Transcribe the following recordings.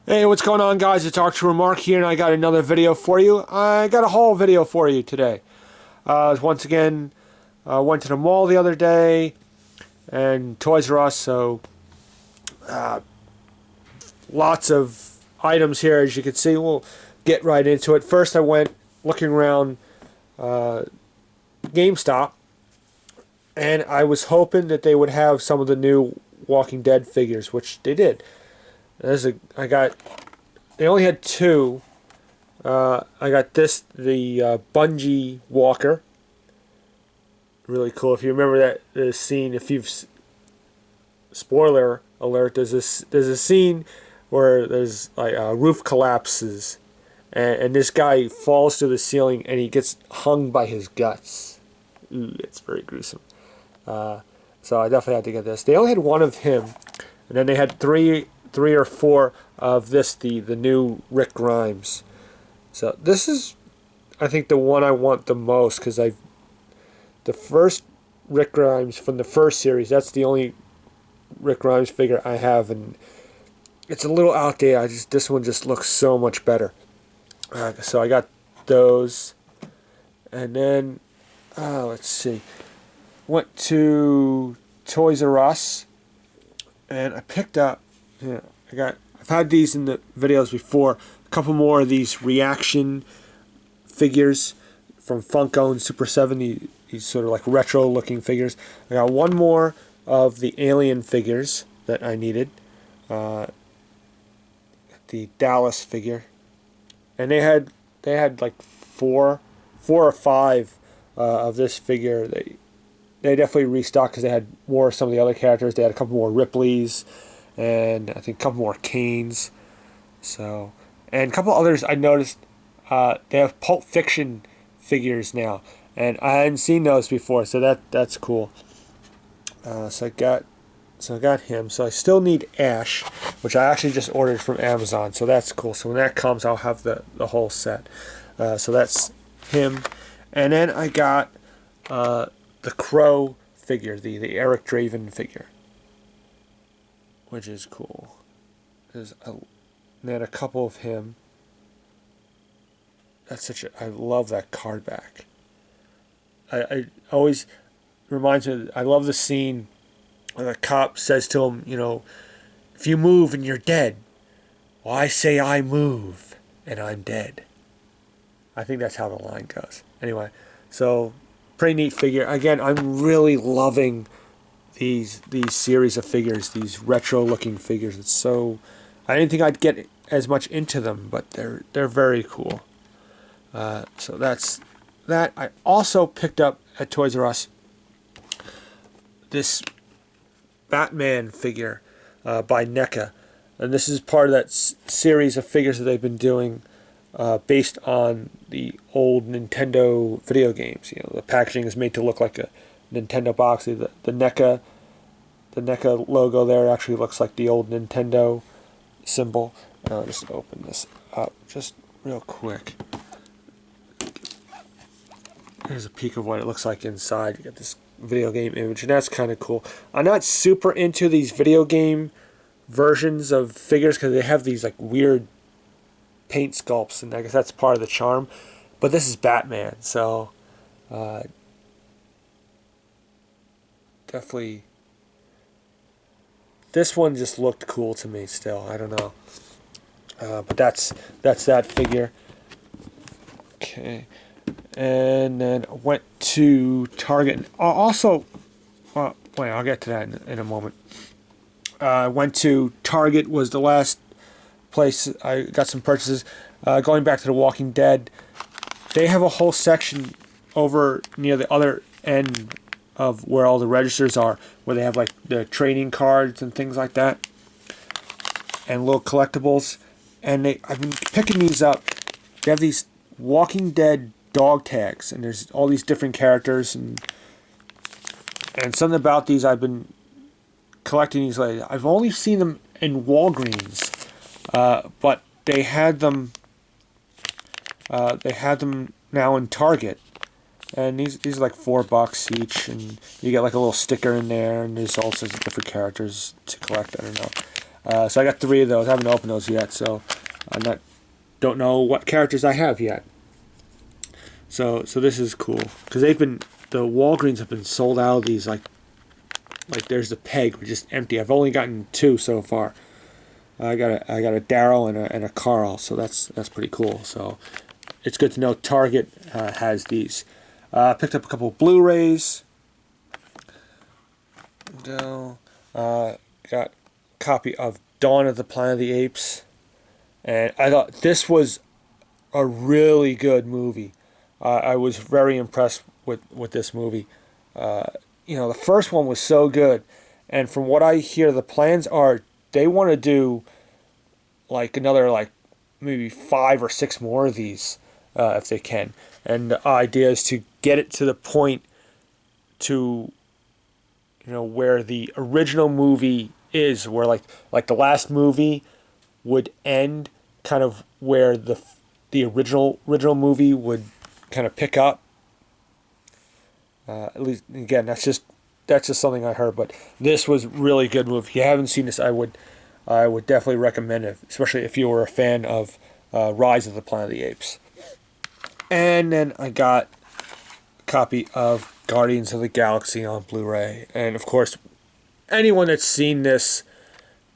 Hey, what's going on, guys? It's Archer Mark here, and I got another video for you. I got a haul video for you today. Once again, went to the mall the other day, and Toys R Us, so lots of items here, as you can see. We'll get right into it. First, I went looking around Gamestop, and I was hoping that they would have some of the new Walking Dead figures, which they did. They only had two. I got the bungee walker. Really cool. If you remember the scene, spoiler alert, there's a scene where there's like a roof collapses, and this guy falls through the ceiling and he gets hung by his guts. Ooh, it's very gruesome. So I definitely had to get this. They only had one of him, and then they had three or four of the new Rick Grimes. So this is, I think, the one I want the most, because the first Rick Grimes from the first series, that's the only Rick Grimes figure I have, and it's a little outdated. This one just looks so much better. So I got those, and then let's see, went to Toys R Us, and I picked up. Yeah, I've had these in the videos before. A couple more of these reaction figures from Funko and Super 7. These sort of like retro looking figures. I got one more of the Alien figures that I needed. The Dallas figure, and they had like four or five of this figure. They definitely restocked because they had more of some of the other characters. They had a couple more Ripleys, and I think a couple more Canes. So, and a couple others I noticed, they have Pulp Fiction figures now, and I hadn't seen those before, so that's cool. So I got him. So I still need Ash, which I actually just ordered from Amazon, so that's cool. So when that comes, I'll have the whole set. So that's him, and then I got the Crow figure, the Eric Draven figure, which is cool. Then a couple of him. I love that card back. I always reminds me. I love the scene where the cop says to him, if you move and you're dead, well, I say I move and I'm dead. I think that's how the line goes. Anyway, so pretty neat figure. Again, I'm really loving these series of figures, these retro looking figures. It's so, I didn't think I'd get as much into them, but they're very cool. So that's that. I also picked up at Toys R Us this Batman figure by NECA, and this is part of that series of figures that they've been doing based on the old Nintendo video games. The packaging is made to look like a Nintendo box. The NECA logo there actually looks like the old Nintendo symbol. I'll just open this up just real quick. Here's a peek of what it looks like inside. You got this video game image, and that's kind of cool. I'm not super into these video game versions of figures because they have these like weird paint sculpts, and I guess that's part of the charm. But this is Batman, so definitely this one just looked cool to me still. I don't know. But that's that figure. Okay. And then I went to Target. Also, wait, I'll get to that in a moment. I went to Target, was the last place I got some purchases. Going back to The Walking Dead, they have a whole section over near the other end of where all the registers are, where they have like the trading cards and things like that, and little collectibles. And I've been picking these up. They have these Walking Dead dog tags, and there's all these different characters, and something about these, I've been collecting these lately. I've only seen them in Walgreens, but they had them now in Target, and these are like $4 each, and you get like a little sticker in there, and there's all sorts of different characters to collect. I don't know. So I got 3 of those. I haven't opened those yet, so don't know what characters I have yet. So this is cool because the Walgreens have been sold out of these, like there's the peg, just empty. I've only gotten 2 so far. I got a Daryl and a Carl, so that's pretty cool. So it's good to know Target has these. Picked up a couple of Blu-rays. Got a copy of Dawn of the Planet of the Apes, and I thought this was a really good movie. I was very impressed with this movie. The first one was so good, and from what I hear, the plans are they want to do like another maybe 5 or 6 more of these if they can. And the idea is to get it to the point to where the original movie is, where like the last movie would end kind of where the original movie would kind of pick up. At least again, that's just something I heard, but this was really good movie. If you haven't seen this, I would definitely recommend it, especially if you were a fan of Rise of the Planet of the Apes. And then I got a copy of Guardians of the Galaxy on Blu-ray, and of course, anyone that's seen this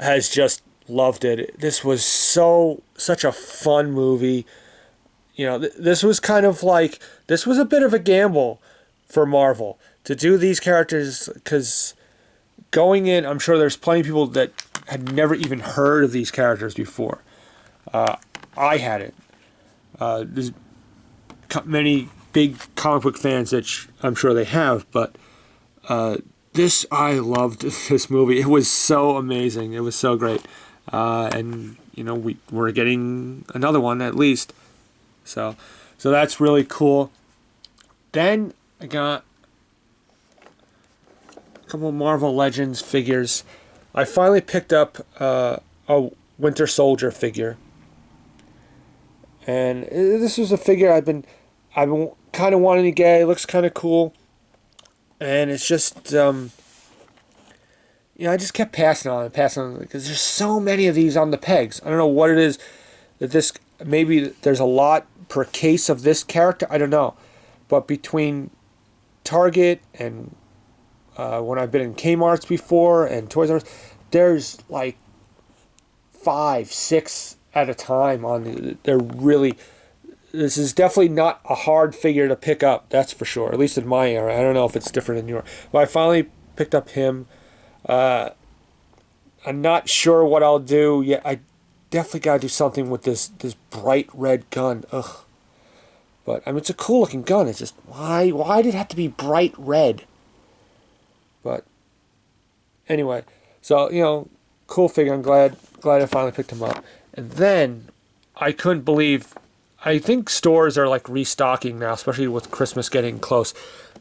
has just loved it. This was such a fun movie. This was kind of this was a bit of a gamble for Marvel to do these characters, because going in, I'm sure there's plenty of people that had never even heard of these characters before. I hadn't. There's many big comic book fans that I'm sure they have, but I loved this movie. It was so amazing. It was so great. And we're getting another one at least. So that's really cool. Then I got a couple of Marvel Legends figures. I finally picked up a Winter Soldier figure, and this was a figure I've been kind of wanting to get. It looks kind of cool, and it's just I just kept passing on because there's so many of these on the pegs. I don't know what it is that maybe there's a lot per case of this character. I don't know, but between Target and when I've been in Kmart's before and Toys R Us, there's like 5, 6 at a time on. This is definitely not a hard figure to pick up, that's for sure, at least in my area. I don't know if it's different in your. But I finally picked up him. I'm not sure what I'll do yet. I definitely got to do something with this bright red gun. Ugh. But it's a cool looking gun. It's just why did it have to be bright red? But anyway, so cool figure. I'm glad I finally picked him up. And then I couldn't believe. I think stores are restocking now, especially with Christmas getting close.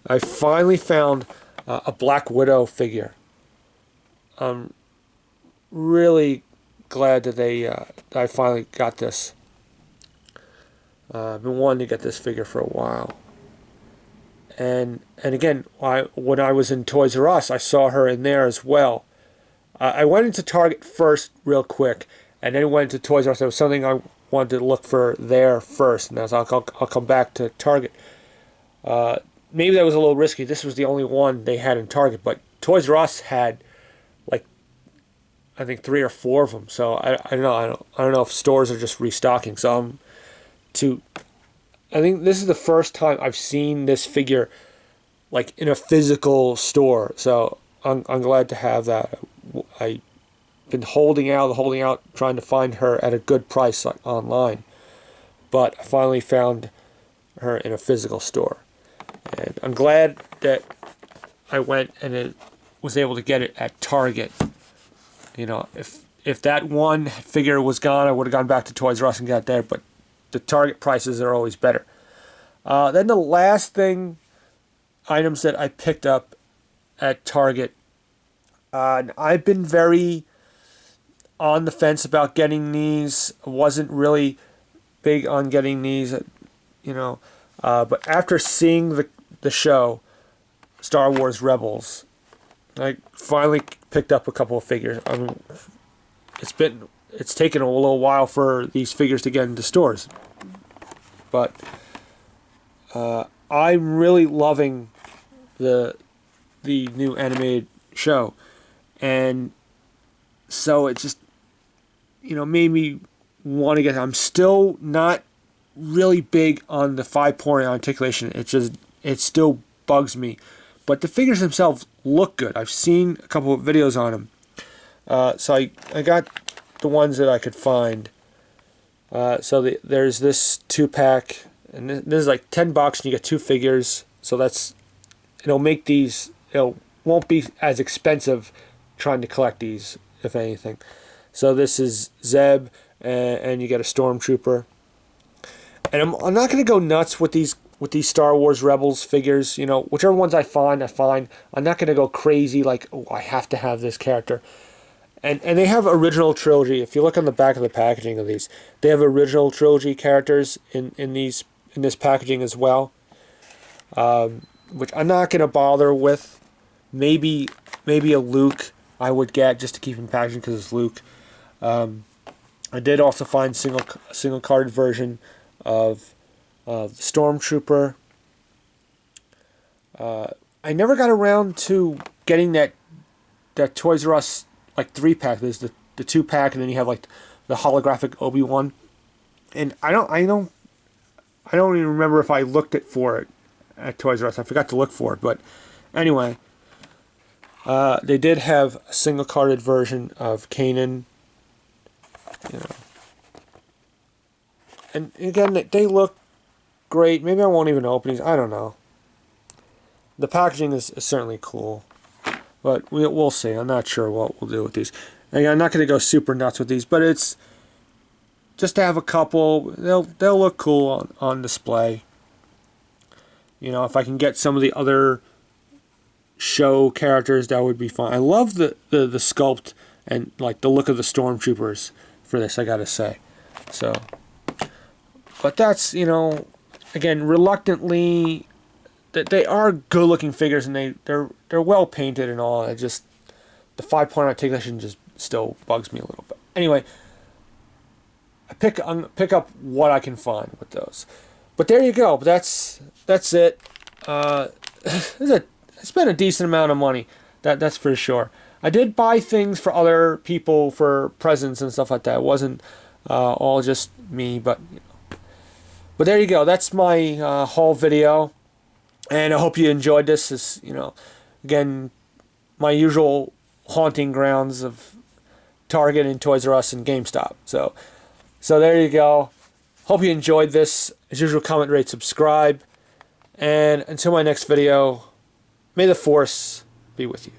I finally found a Black Widow figure. I'm really glad that I finally got this. I've been wanting to get this figure for a while. And again, when I was in Toys R Us, I saw her in there as well. I went into Target first real quick, and then went to Toys R Us. There was something I wanted to look for there first, and I'll come back to Target. Maybe that was a little risky. This was the only one they had in Target, but Toys R Us had I think 3 or 4 of them. So I don't know. I don't know if stores are just restocking. So I think this is the first time I've seen this figure in a physical store. So I'm glad to have that. I've been holding out, trying to find her at a good price online, but I finally found her in a physical store, and I'm glad that I went and was able to get it at Target. If that one figure was gone, I would have gone back to Toys R Us and got there, but the Target prices are always better. Then the last items that I picked up at Target, I've been very on the fence about getting these. I wasn't really big on getting these, but after seeing the show, Star Wars Rebels, I finally picked up a couple of figures. it's taken a little while for these figures to get into stores, but I'm really loving the new animated show, and so it just made me want to get. I'm still not really big on the 5-point articulation. It still bugs me, but the figures themselves look good. I've seen a couple of videos on them, so I got the ones that I could find. So there's this 2-pack, and this is like $10, and you get 2 figures. So it'll make these. It won't be as expensive trying to collect these, if anything. So this is Zeb, and you get a Stormtrooper. And I'm not going to go nuts with these Star Wars Rebels figures. Whichever ones I find, I find. I'm not going to go crazy like, oh, I have to have this character. And they have original trilogy. If you look on the back of the packaging of these, they have original trilogy characters in this packaging as well. Which I'm not going to bother with. Maybe a Luke I would get just to keep in packaging because it's Luke. I did also find single carded version of Stormtrooper. I never got around to getting that Toys R Us like 3-pack. There's the 2-pack, and then you have like the holographic Obi-Wan. And I don't even remember if I looked for it at Toys R Us. I forgot to look for it, but anyway, they did have a single carded version of Kanan. And again, they look great. Maybe I won't even open these. I don't know. The packaging is certainly cool, but we'll see. I'm not sure what we'll do with these. Again, I'm not going to go super nuts with these, but it's just to have a couple. They'll look cool on display. If I can get some of the other show characters, that would be fun. I love the sculpt and like the look of the Stormtroopers for this, I gotta say. So, but that's again, reluctantly, that they are good looking figures, and they're well painted and all. It just, the 5-point articulation just still bugs me a little bit. Anyway, I pick up what I can find with those. But there you go. That's it. I spent a decent amount of money. That's for sure. I did buy things for other people for presents and stuff like that. It wasn't all just me, but there you go. That's my haul video, and I hope you enjoyed this. This again, my usual haunting grounds of Target and Toys R Us and GameStop. So there you go. Hope you enjoyed this. As usual, comment, rate, subscribe, and until my next video, may the Force be with you.